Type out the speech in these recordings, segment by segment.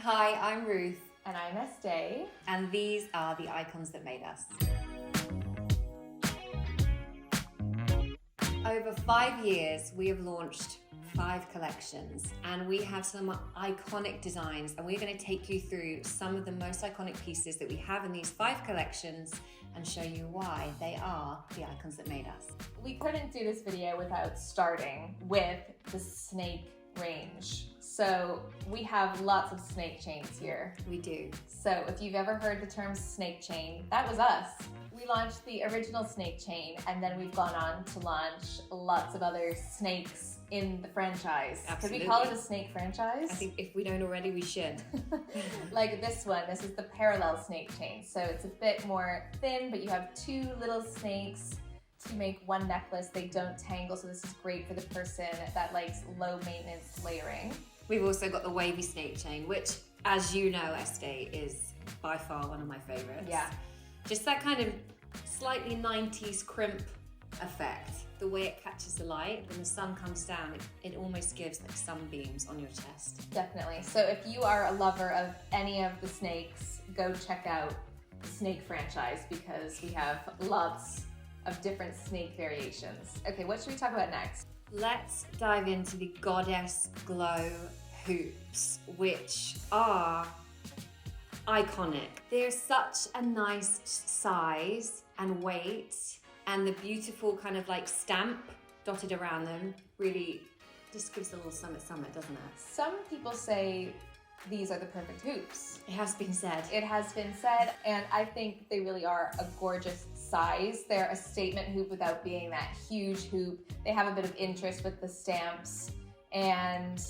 Hi, I'm Ruth. And I'm Estée. And these are the icons that made us. Over 5 years, we have launched 5 collections, and we have some iconic designs, and we're going to take you through some of the most iconic pieces that we have in these 5 collections and show you why they are the icons that made us. We couldn't do this video without starting with the snake range. So we have lots of snake chains here. We do. So if you've ever heard the term snake chain, that was us. We launched the original snake chain, and then we've gone on to launch lots of other snakes in the franchise. Absolutely. Could we call it a snake franchise? I think if we don't already, we should. Like this one, this is the parallel snake chain. So it's a bit more thin, but you have 2 little snakes to make one necklace. They don't tangle, so this is great for the person that likes low maintenance layering. We've also got the wavy snake chain, which, as you know, Estée, is by far one of my favorites. Yeah. Just that kind of slightly 90s crimp effect. The way it catches the light, when the sun comes down, it almost gives like sunbeams on your chest. Definitely. So if you are a lover of any of the snakes, go check out the snake franchise because we have lots of different snake variations. Okay, what should we talk about next? Let's dive into the Goddess Glow hoops, which are iconic. They're such a nice size and weight, and the beautiful kind of like stamp dotted around them really just gives a little summit, doesn't it? Some people say these are the perfect hoops. It has been said. It has been said, and I think they really are a gorgeous size. They're a statement hoop without being that huge hoop. They have a bit of interest with the stamps, and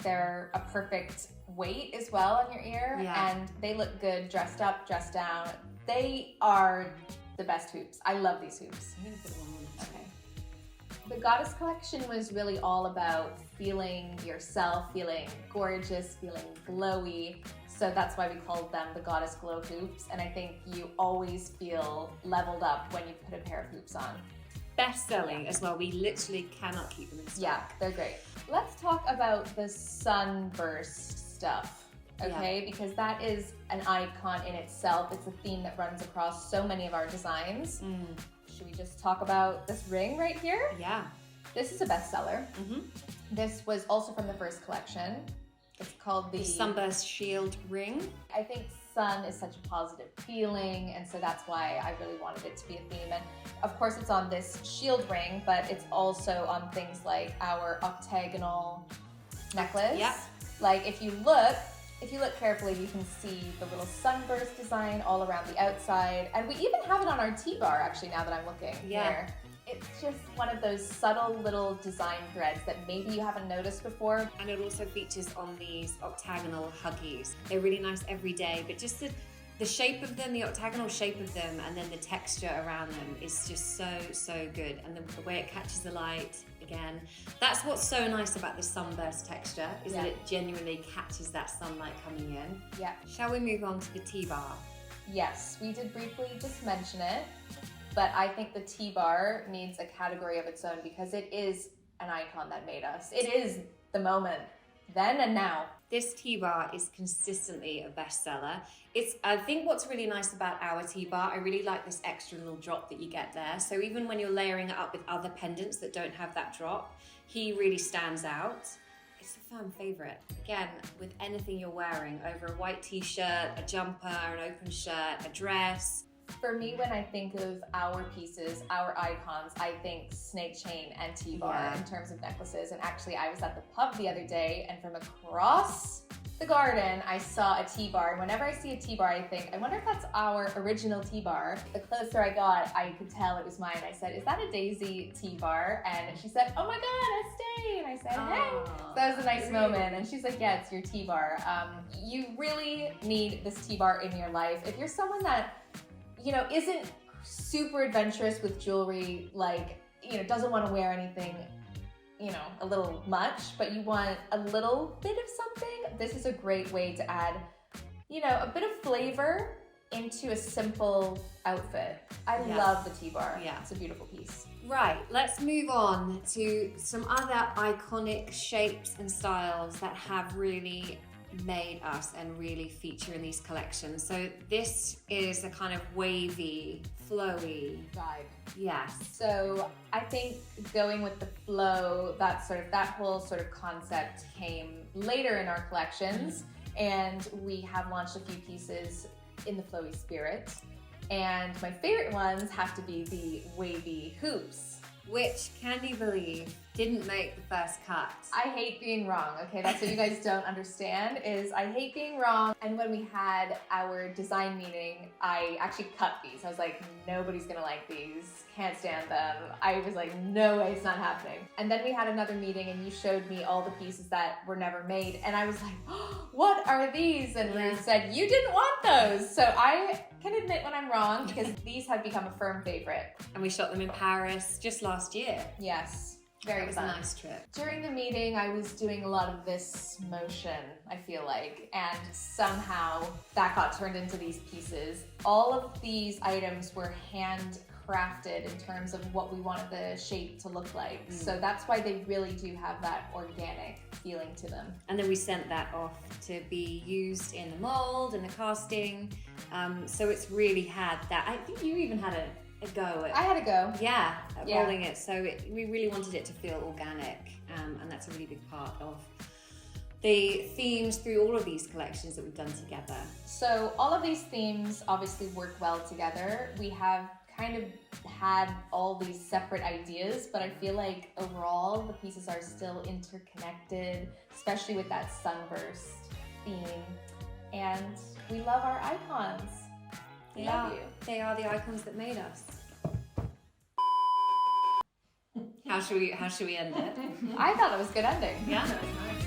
they're a perfect weight as well on your ear. Yeah. And they look good dressed up, dressed down. They are the best hoops. I love these hoops. I'm gonna put one on. Okay. The Goddess collection was really all about feeling yourself, feeling gorgeous, feeling glowy. So that's why we called them the Goddess Glow hoops. And I think you always feel leveled up when you put a pair of hoops on. Best selling as well. We literally cannot keep them in stock. Yeah, they're great. Let's talk about the sunburst stuff, okay? Yeah. Because that is an icon in itself. It's a theme that runs across so many of our designs. Should we just talk about this ring right here? Yeah. This is a bestseller. This was also from the first collection. It's called the Sunburst Shield Ring. I think sun is such a positive feeling, and so that's why I really wanted it to be a theme. And of course it's on this shield ring, but it's also on things like our octagonal necklace. Yeah. Like if you look carefully, you can see the little sunburst design all around the outside. And we even have it on our T-bar, actually, now that I'm looking here. It's just one of those subtle little design threads that maybe you haven't noticed before. And it also features on these octagonal huggies. They're really nice every day, but just the shape of them, the octagonal shape of them, and then the texture around them is just so good. And the way it catches the light, again, that's what's so nice about this sunburst texture, is that it genuinely catches that sunlight coming in. Yeah. Shall we move on to the T-bar? Yes, we did briefly just mention it, but I think the T-bar needs a category of its own because it is an icon that made us. It is the moment, then and now. This T-bar is consistently a bestseller. I think what's really nice about our T-bar, I really like this extra little drop that you get there. So even when you're layering it up with other pendants that don't have that drop, he really stands out. It's a fan favorite. Again, with anything you're wearing, over a white t-shirt, a jumper, an open shirt, a dress. For me, when I think of our pieces, our icons, I think snake chain and T-bar in terms of necklaces. And actually, I was at the pub the other day, and from across the garden, I saw a T-bar. And whenever I see a T-bar, I think, I wonder if that's our original T-bar. The closer I got, I could tell it was mine. I said, "Is that a Daisy T-bar?" And she said, "Oh my God, Estée!" And I said, "Hey." So that was a nice moment. And she's like, "Yeah, it's your T-bar." You really need this T-bar in your life. If you're someone that isn't super adventurous with jewelry, like, doesn't want to wear anything, a little much, but you want a little bit of something, this is a great way to add, a bit of flavor into a simple outfit. I love the T-bar. Yeah. It's a beautiful piece. Right, let's move on to some other iconic shapes and styles that have really made us and really feature in these collections. So this is a kind of wavy, flowy vibe. Yes. So I think going with the flow, that whole sort of concept came later in our collections, and we have launched a few pieces in the flowy spirit. And my favorite ones have to be the wavy hoops. Which, can you believe, didn't make the first cut. I hate being wrong, okay? That's what you guys don't understand, is I hate being wrong. And when we had our design meeting, I actually cut these. I was like, nobody's gonna like these, can't stand them. I was like, no way, it's not happening. And then we had another meeting and you showed me all the pieces that were never made. And I was like, oh, what are these? And Ruth said, you didn't want those. So I can admit when I'm wrong, because these have become a firm favorite. And we shot them in Paris just last year. Yes. Very was fun. a nice trip. During the meeting, I was doing a lot of this motion, I feel like, and somehow that got turned into these pieces. All of these items were handcrafted in terms of what we wanted the shape to look like. So that's why they really do have that organic feeling to them. And then we sent that off to be used in the mold and the casting. So it's really had that. I think you even had a go at, I had a go. Yeah, at rolling it. So we really wanted it to feel organic, and that's a really big part of the themes through all of these collections that we've done together. So all of these themes obviously work well together. We have kind of had all these separate ideas, but I feel like overall the pieces are still interconnected, especially with that sunburst theme. And we love our icons. We love you. They are the icons that made us. How should we end it? I thought it was a good ending. Yeah, that was nice.